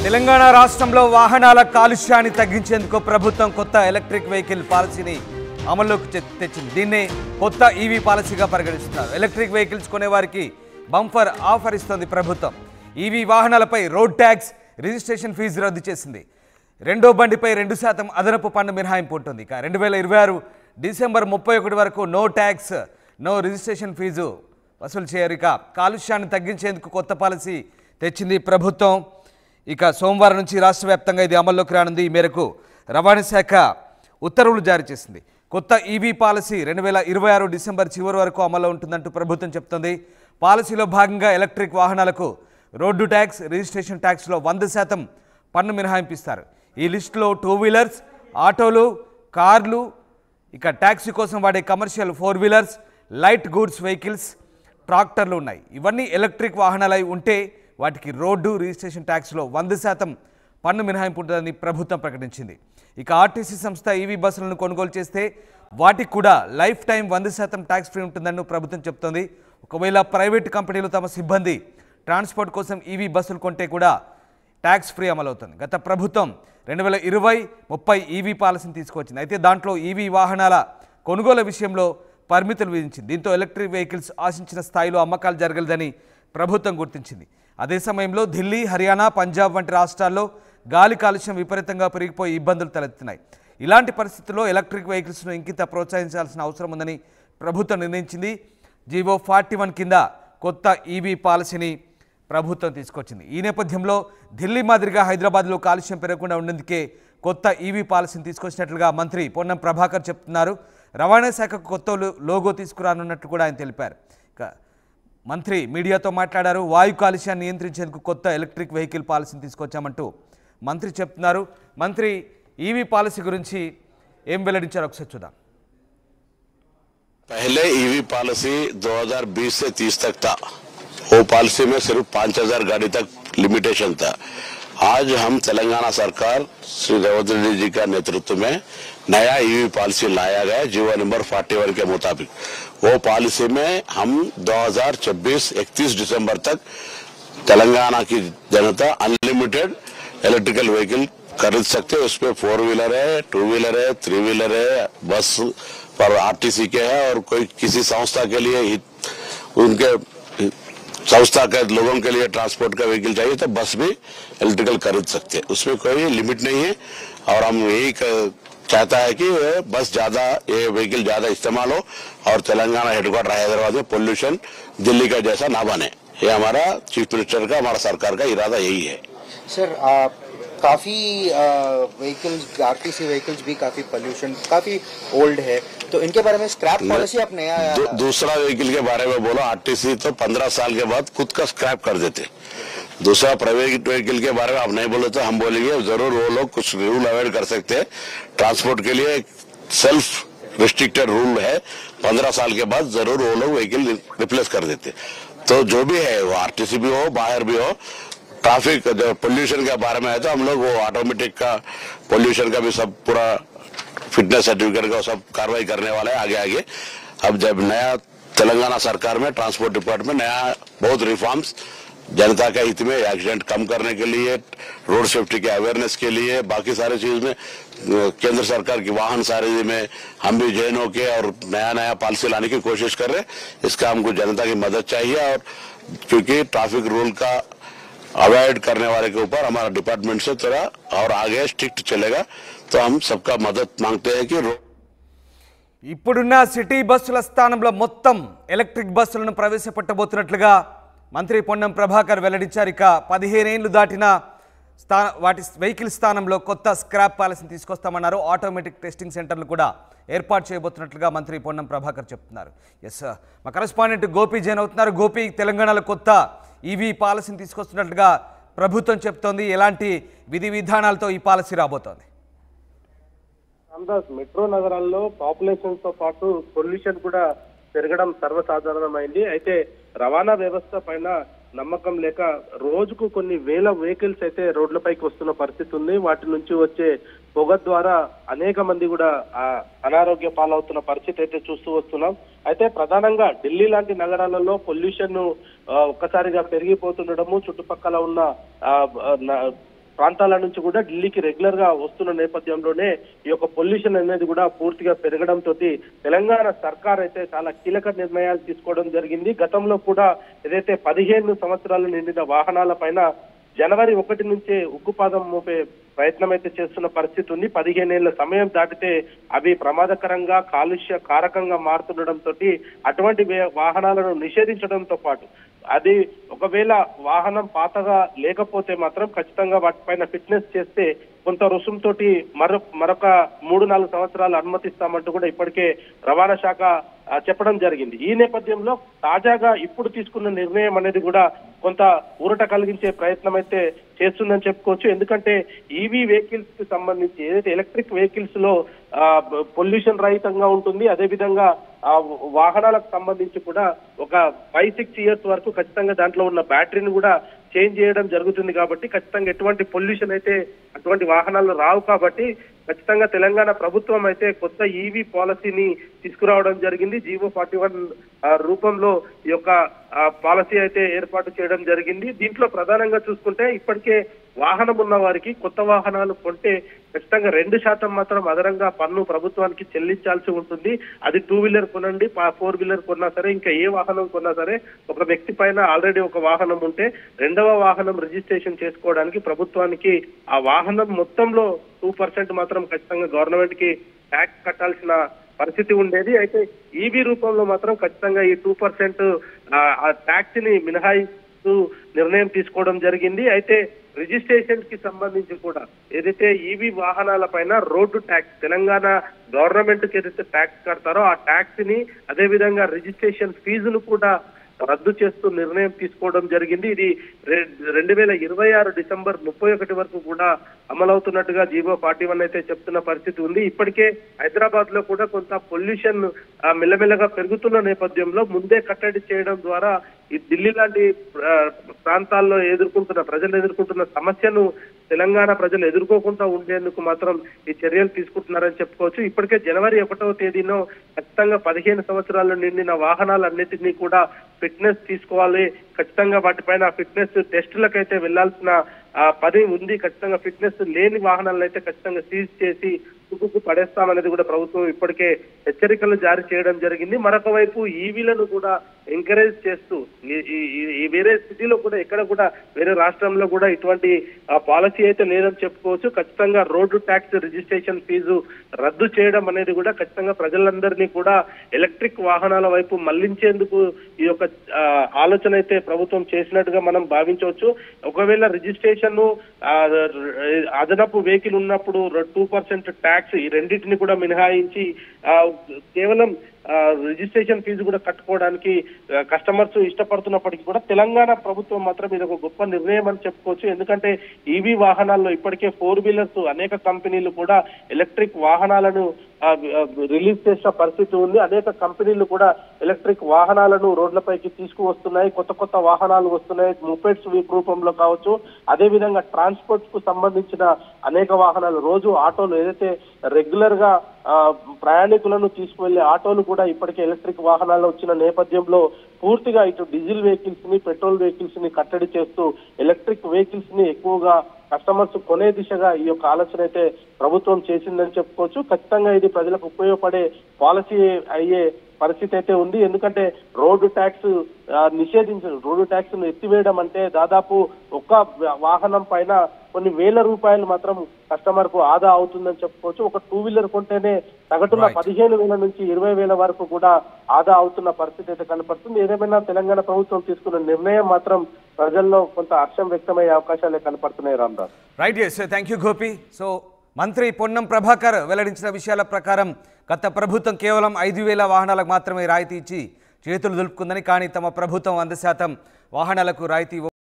తెలంగాణ రాష్ట్రంలో వాహనాల కాలుష్యాన్ని తగ్గించేందుకు ప్రభుత్వం కొత్త ఎలక్ట్రిక్ వెహికల్ పాలసీని అమల్లోకి తెచ్చింది. దీన్నే కొత్త ఈవీ పాలసీగా పరిగణిస్తున్నారు. ఎలక్ట్రిక్ వెహికల్స్ కొనేవారికి బంపర్ ఆఫర్ ఇస్తోంది ప్రభుత్వం. ఈవీ వాహనాలపై రోడ్ ట్యాక్స్, రిజిస్ట్రేషన్ ఫీజు రద్దు చేసింది. రెండో బండిపై 2% అదనపు పన్ను మినహాయింపు ఉంటుంది. ఇక 2026 డిసెంబర్ 31 వరకు no tax, no registration fees వసూలు చేయరు. ఇక కాలుష్యాన్ని తగ్గించేందుకు కొత్త పాలసీ తెచ్చింది ప్రభుత్వం. ఇక సోమవారం నుంచి రాష్ట్ర వ్యాప్తంగా ఇది అమల్లోకి రానుంది. ఈ మేరకు రవాణా శాఖ ఉత్తర్వులు జారీ చేసింది. కొత్త ఈవీ పాలసీ 2026 డిసెంబర్ చివరి వరకు అమల్లో ఉంటుందంటూ ప్రభుత్వం చెప్తోంది. పాలసీలో భాగంగా ఎలక్ట్రిక్ వాహనాలకు రోడ్డు ట్యాక్స్, రిజిస్ట్రేషన్ ట్యాక్స్లో 100% పన్ను మినహాయింపిస్తారు. ఈ లిస్టులో 2 వీలర్స్, ఆటోలు, కార్లు, ఇక ట్యాక్సీ కోసం వాడే commercial 4 wheelers, light goods vehicles, ట్రాక్టర్లు ఉన్నాయి. ఇవన్నీ ఎలక్ట్రిక్ వాహనాలై ఉంటే వాటికి రోడ్డు, రిజిస్ట్రేషన్ ట్యాక్స్లో 100% పన్ను మినహాయింపు ఉంటుందని ప్రభుత్వం ప్రకటించింది. ఇక ఆర్టీసీ సంస్థ ఈవీ బస్సులను కొనుగోలు చేస్తే వాటికి కూడా లైఫ్ టైం 100% ట్యాక్స్ ఫ్రీ ఉంటుందని ప్రభుత్వం చెప్తోంది. ఒకవేళ ప్రైవేట్ కంపెనీలు తమ సిబ్బంది ట్రాన్స్పోర్ట్ కోసం ఈవీ బస్సులు కొంటే కూడా ట్యాక్స్ ఫ్రీ అమలవుతుంది. గత ప్రభుత్వం 2020-30 ఈవీ పాలసీని తీసుకొచ్చింది. అయితే దాంట్లో ఈవీ వాహనాల కొనుగోలు విషయంలో పరిమితులు విధించింది. దీంతో ఎలక్ట్రిక్ వెహికల్స్ ఆశించిన స్థాయిలో అమ్మకాలు జరగలేదని ప్రభుత్వం గుర్తించింది. అదే సమయంలో ఢిల్లీ, హర్యానా, పంజాబ్ వంటి రాష్ట్రాల్లో గాలి కాలుష్యం విపరీతంగా పెరిగిపోయి ఇబ్బందులు తలెత్తున్నాయి. ఇలాంటి పరిస్థితుల్లో ఎలక్ట్రిక్ వెహికల్స్ను ఇంకింత ప్రోత్సహించాల్సిన అవసరం ఉందని ప్రభుత్వం నిర్ణయించింది. జీవో 41 కింద కొత్త ఈవీ పాలసీని ప్రభుత్వం తీసుకొచ్చింది. ఈ నేపథ్యంలో ఢిల్లీ మాదిరిగా హైదరాబాద్లో కాలుష్యం పెరగకుండా ఉండేందుకే కొత్త ఈవీ పాలసీని తీసుకొచ్చినట్లుగా మంత్రి పొన్నం ప్రభాకర్ చెప్తున్నారు. రవాణా శాఖకు కొత్త లోగో తీసుకురానున్నట్లు కూడా ఆయన తెలిపారు. ఇక మంత్రి మీడియాతో మాట్లాడారు. వాయు కాలుష్యాన్ని నియంత్రించేందుకు కొత్త ఎలక్ట్రిక్ వెహికల్ పాలసీని తీసుకొచ్చామంటూ మంత్రి చెప్తున్నారు. మంత్రి ఈవీ పాలసీ గురించి ఏం వెల్లడించారో ఒకసారి చూద్దాం. पहले ईवी पॉलिसी 2020 से 30 तक था। वो पॉलिसी में सिर्फ 5000 गाड़ी तक लिमिटेशन था। आज हम तेलंगाना सरकार श्री रेवंत रेड्डी जी का नेतृत्व में नया ईवी पॉलिसी लाया गया जीवो नंबर 41 के मुताबिक। वो पॉलिसी में हम 2026 31 दिसंबर तक तेलंगाना की जनता अनलिमिटेड इलेक्ट्रिकल व्हीकल खरीद सकते। उसमें 4 व्हीलर है, 2 व्हीलर है, 3 व्हीलर है, बस पर आरटीसी के है और कोई किसी संस्था के लिए उनके संस्था के लोगों के लिए ट्रांसपोर्ट का व्हीकल चाहिए तो बस भी इलेक्ट्रिकल खरीद सकते हैं। उसमें कोई लिमिट नहीं है और हम यही चाहता है कि बस ज्यादा ये व्हीकल ज्यादा इस्तेमाल हो और तेलंगाना हेडक्वार्टर हैदराबाद में पोल्यूशन दिल्ली का जैसा ना बने। ये हमारा चीफ मिनिस्टर का, हमारा सरकार का इरादा यही है। सर काफी व्हीकल्स, आरटीसी व्हीकल्स भी काफी पोल्यूशन, काफी ओल्ड है, तो इनके बारे में स्क्रैप पॉलिसी आप नया दूसरा व्हीकल के बारे में बोलो। आरटीसी तो 15 साल के बाद खुद का स्क्रैप कर देते। दूसरा प्राइवेट व्हीकल के बारे में आप नहीं बोले तो हम बोलेंगे जरूर वो लोग कुछ रूल अवॉइड कर सकते हैं। ट्रांसपोर्ट के लिए सेल्फ रिस्ट्रिक्टेड रूल है, 15 साल के बाद जरूर वो लोग व्हीकल रिप्लेस कर देते। तो जो भी है वो आरटीसी भी हो, बाहर भी हो, ट्रैफिक जो पोल्यूशन के बारे में है तो हम लोग वो ऑटोमेटिक का पोल्यूशन का भी सब पूरा फिटनेस सर्टिफिकेट का सब कार्रवाई करने वाला है आगे आगे। अब जब नया तेलंगाना सरकार में ट्रांसपोर्ट डिपार्टमेंट नया बहुत रिफॉर्म्स जनता के हित में, एक्सीडेंट कम करने के लिए, रोड सेफ्टी के अवेयरनेस के लिए, बाकी सारे चीज में केंद्र सरकार की वाहन सारे में हम भी जॉइन होके और नया नया पॉलिसी लाने की कोशिश कर रहे हैं। इसका हमको जनता की मदद चाहिए और क्योंकि ट्रैफिक रूल का अवॉइड करने वाले के ऊपर हमारा डिपार्टमेंट से थोड़ा और आगे स्ट्रिक्ट चलेगा, तो हम सबका मदद मांगते हैं कि ఇప్పుడున్న సిటీ బస్సుల స్థానంలో మొత్తం ఎలక్ట్రిక్ బస్సులను ప్రవేశపెట్టబోతున్నట్లుగా మంత్రి పొన్నం ప్రభాకర్ వెల్లడించారు. ఇక 15 ఏళ్లు దాటిన వాటి వెహికల్ స్థానంలో కొత్త స్క్రాప్ పాలసీని తీసుకొస్తామన్నారు. ఆటోమేటిక్ టెస్టింగ్ సెంటర్లు కూడా ఏర్పాటు చేయబోతున్నట్లుగా మంత్రి పొన్నం ప్రభాకర్ చెప్తున్నారు. ఎస్, మా కరెస్పాండెంట్ గోపి జైన్ అవుతున్నారు. గోపి, తెలంగాణలో కొత్త ఈవీ పాలసీని తీసుకొస్తున్నట్లుగా ప్రభుత్వం చెప్తోంది. ఎలాంటి విధి విధానాలతో ఈ పాలసీ రాబోతోంది? మెట్రో నగరాల్లో పాపులేషన్ తో పాటు పొల్యూషన్ కూడా పెరగడం సర్వసాధారణమైంది. అయితే రవాణా వ్యవస్థ పైన నమ్మకం లేక రోజుకు కొన్ని వేల వెహికల్స్ అయితే రోడ్లపైకి వస్తున్న పరిస్థితి ఉంది. వాటి నుంచి వచ్చే పొగ ద్వారా అనేక మంది కూడా అనారోగ్య పాలవుతున్న పరిస్థితి అయితే చూస్తూ వస్తున్నాం. అయితే ప్రధానంగా ఢిల్లీ లాంటి నగరాలలో పొల్యూషన్ ఒక్కసారిగా పెరిగిపోతుండడము, చుట్టుపక్కల ఉన్న ప్రాంతాల నుంచి కూడా ఢిల్లీకి రెగ్యులర్ గా వస్తున్న నేపథ్యంలోనే ఈ యొక్క పొల్యూషన్ అనేది కూడా పూర్తిగా పెరగడంతో తెలంగాణ సర్కార్ అయితే చాలా కీలక నిర్ణయాలు తీసుకోవడం జరిగింది. గతంలో కూడా ఏదైతే 15 సంవత్సరాలు నిండిన వాహనాల పైన జనవరి 1 నుంచే ఉక్కుపాదం మోపే ప్రయత్నం అయితే చేస్తున్న పరిస్థితి ఉంది. 15 ఏళ్ల సమయం దాటితే అవి ప్రమాదకరంగా కాలుష్య కారకంగా మారుతుండడంతో అటువంటి వాహనాలను నిషేధించడంతో పాటు అది ఒకవేళ వాహనం పాతగా లేకపోతే మాత్రం ఖచ్చితంగా వాటిపైన ఫిట్నెస్ చేస్తే కొంత రుసుంతో మరొక 3-4 సంవత్సరాలు అనుమతిస్తామంటూ కూడా ఇప్పటికే రవాణా శాఖ చెప్పడం జరిగింది. ఈ నేపథ్యంలో తాజాగా ఇప్పుడు తీసుకున్న నిర్ణయం అనేది కూడా కొంత ఊరట కలిగించే ప్రయత్నం అయితే చేస్తుందని చెప్పుకోవచ్చు. ఎందుకంటే ఈవీ వెహికల్స్ కి సంబంధించి ఏదైతే ఎలక్ట్రిక్ వెహికల్స్ లో పొల్యూషన్ రహితంగా ఉంటుంది, అదేవిధంగా వాహనాలకు సంబంధించి కూడా ఒక 5-6 ఇయర్స్ వరకు ఖచ్చితంగా దాంట్లో ఉన్న బ్యాటరీని కూడా చేంజ్ చేయడం జరుగుతుంది. కాబట్టి ఖచ్చితంగా ఎటువంటి పొల్యూషన్ అయితే అటువంటి వాహనాలు రావు. కాబట్టి ఖచ్చితంగా తెలంగాణ ప్రభుత్వం అయితే కొత్త ఈవీ పాలసీని తీసుకురావడం జరిగింది. జీవో 41 రూపంలో ఈ యొక్క పాలసీ అయితే ఏర్పాటు చేయడం జరిగింది. దీంట్లో ప్రధానంగా చూసుకుంటే ఇప్పటికే వాహనం ఉన్న వారికి కొత్త వాహనాలు కొంటే ఖచ్చితంగా 2% మాత్రం అదనంగా పన్ను ప్రభుత్వానికి చెల్లించాల్సి ఉంటుంది. అది 2 వీలర్ కొనండి, 4 వీలర్ కొన్నా సరే, ఇంకా ఏ వాహనం కొన్నా సరే, ఒక వ్యక్తి పైన ఆల్రెడీ ఒక వాహనం ఉంటే రెండవ వాహనం రిజిస్ట్రేషన్ చేసుకోవడానికి ప్రభుత్వానికి ఆ వాహనం మొత్తంలో 2% మాత్రం ఖచ్చితంగా గవర్నమెంట్ కి ట్యాక్స్ కట్టాల్సిన పరిస్థితి ఉండేది. అయితే ఈవీ రూపంలో మాత్రం ఖచ్చితంగా ఈ 2% ఆ ట్యాక్స్ ని మినహాయిస్తూ నిర్ణయం తీసుకోవడం జరిగింది. అయితే రిజిస్ట్రేషన్ కి సంబంధించి కూడా ఏదైతే ఈవీ వాహనాల పైన రోడ్డు ట్యాక్స్ తెలంగాణ గవర్నమెంట్ కి ఏదైతే ట్యాక్స్ కడతారో ఆ ట్యాక్స్ ని అదే విధంగా రిజిస్ట్రేషన్ ఫీజును కూడా రద్దు చేస్తూ నిర్ణయం తీసుకోవడం జరిగింది. ఇది 2026 డిసెంబర్ 31 వరకు కూడా అమలవుతున్నట్టుగా జీవో 41 అయితే చెప్తున్న పరిస్థితి ఉంది. ఇప్పటికే హైదరాబాద్ లో కూడా కొంత పొల్యూషన్ మెల్లమెల్లగా పెరుగుతున్న నేపథ్యంలో ముందే కట్టడి చేయడం ద్వారా ఈ ఢిల్లీ లాంటి ప్రాంతాల్లో ప్రజలు ఎదుర్కొంటున్న సమస్యను తెలంగాణ ప్రజలు ఎదుర్కోకుండా ఉండేందుకు మాత్రం ఈ చర్యలు తీసుకుంటున్నారని చెప్పుకోవచ్చు. ఇప్పటికే జనవరి 1వ తేదీన ఖచ్చితంగా 15 సంవత్సరాలు నిండిన వాహనాలన్నిటినీ కూడా ఫిట్నెస్ తీసుకోవాలి. ఖచ్చితంగా వాటిపైన ఫిట్నెస్ టెస్టులకైతే వెళ్లాల్సిన పని ఉంది. ఖచ్చితంగా ఫిట్నెస్ లేని వాహనాలను అయితే ఖచ్చితంగా సీజ్ చేసి తుప్పుకు పడేస్తామనేది కూడా ప్రభుత్వం ఇప్పటికే హెచ్చరికలు జారీ చేయడం జరిగింది. మరొక వైపు ఈవీలను కూడా ఎంకరేజ్ చేస్తూ ఈ వేరే సిటీలో కూడా ఎక్కడ కూడా వేరే రాష్ట్రంలో కూడా ఇటువంటి పాలసీ అయితే లేదని చెప్పుకోవచ్చు. ఖచ్చితంగా రోడ్డు ట్యాక్స్ రిజిస్ట్రేషన్ ఫీజు రద్దు చేయడం అనేది కూడా ఖచ్చితంగా ప్రజలందరినీ కూడా ఎలక్ట్రిక్ వాహనాల వైపు మళ్లించేందుకు ఈ యొక్క ఆలోచన అయితే ప్రభుత్వం చేసినట్టుగా మనం భావించవచ్చు. ఒకవేళ రిజిస్ట్రేషన్ అదనపు వెహికల్ ఉన్నప్పుడు 2% ట్యాక్స్ ఈ రెండింటిని కూడా మినహాయించి కేవలం రిజిస్ట్రేషన్ ఫీజు కూడా కట్టుకోవడానికి కస్టమర్స్ ఇష్టపడుతున్నప్పటికీ కూడా తెలంగాణ ప్రభుత్వం మాత్రం ఇది ఒక గొప్ప నిర్ణయం అని చెప్పుకోవచ్చు. ఎందుకంటే ఈవీ వాహనాల్లో ఇప్పటికే 4 వీలర్స్ అనేక కంపెనీలు కూడా ఎలక్ట్రిక్ వాహనాలను రిలీజ్ చేసిన పరిస్థితి ఉంది. అనేక కంపెనీలు కూడా ఎలక్ట్రిక్ వాహనాలను రోడ్లపైకి తీసుకువస్తున్నాయి. కొత్త వాహనాలు వస్తున్నాయి, మొపెడ్స్ రూపంలో కావచ్చు. అదే విధంగా ట్రాన్స్పోర్ట్ కు సంబంధించిన అనేక వాహనాలు, రోజు ఆటోలు ఏదైతే రెగ్యులర్ గా ప్రయాణికులను తీసుకువెళ్లే ఆటోలు కూడా ఇప్పటికే ఎలక్ట్రిక్ వాహనాలు వచ్చిన నేపథ్యంలో పూర్తిగా ఇటు డీజిల్ వెహికల్స్ ని, పెట్రోల్ వెహికల్స్ ని కట్టడి చేస్తూ ఎలక్ట్రిక్ వెహికల్స్ ని ఎక్కువగా కస్టమర్స్ కొనే దిశగా ఈ యొక్క ఆలోచన అయితే ప్రభుత్వం చేసిందని చెప్పుకోవచ్చు. ఖచ్చితంగా ఇది ప్రజలకు ఉపయోగపడే పాలసీ అయ్యే పరిస్థితి అయితే ఉంది. ఎందుకంటే రోడ్డు ట్యాక్స్ రోడ్డు ట్యాక్స్ ను ఎత్తివేయడం అంటే దాదాపు ఒక్క వాహనం పైన కొన్ని వేల రూపాయలు మాత్రం కస్టమర్ కు ఆదా అవుతుందని చెప్పుకోవచ్చు. ఒక 2 వీలర్ కొంటేనే సగటున 15,000 నుంచి 20,000 వరకు కూడా ఆదా అవుతున్న పరిస్థితి అయితే కనపడుతుంది. ఏదేమైనా తెలంగాణ ప్రభుత్వం తీసుకున్న నిర్ణయం మాత్రం ప్రజల్లో కొంత హర్షం వ్యక్తమయ్యే అవకాశాలే కనపడుతున్నాయి. Ramdas. Right, yes, thank you Gopi. So మంత్రి పొన్నం ప్రభాకర్ వెల్లడించిన విషయాల ప్రకారం గత ప్రభుత్వం కేవలం 5,000 వాహనాలకు మాత్రమే రాయితీ ఇచ్చి చేతులు దులుపుకుందని, కానీ తమ ప్రభుత్వం 100% వాహనాలకు రాయితీ